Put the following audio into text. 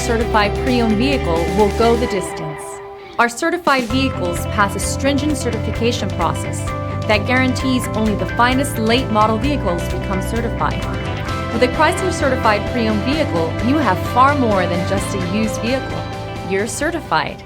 certified pre-owned vehicle will go the distance. Our certified vehicles pass a stringent certification process that guarantees only the finest late model vehicles become certified. With a Chrysler certified pre-owned vehicle, you have far more than just a used vehicle. You're certified.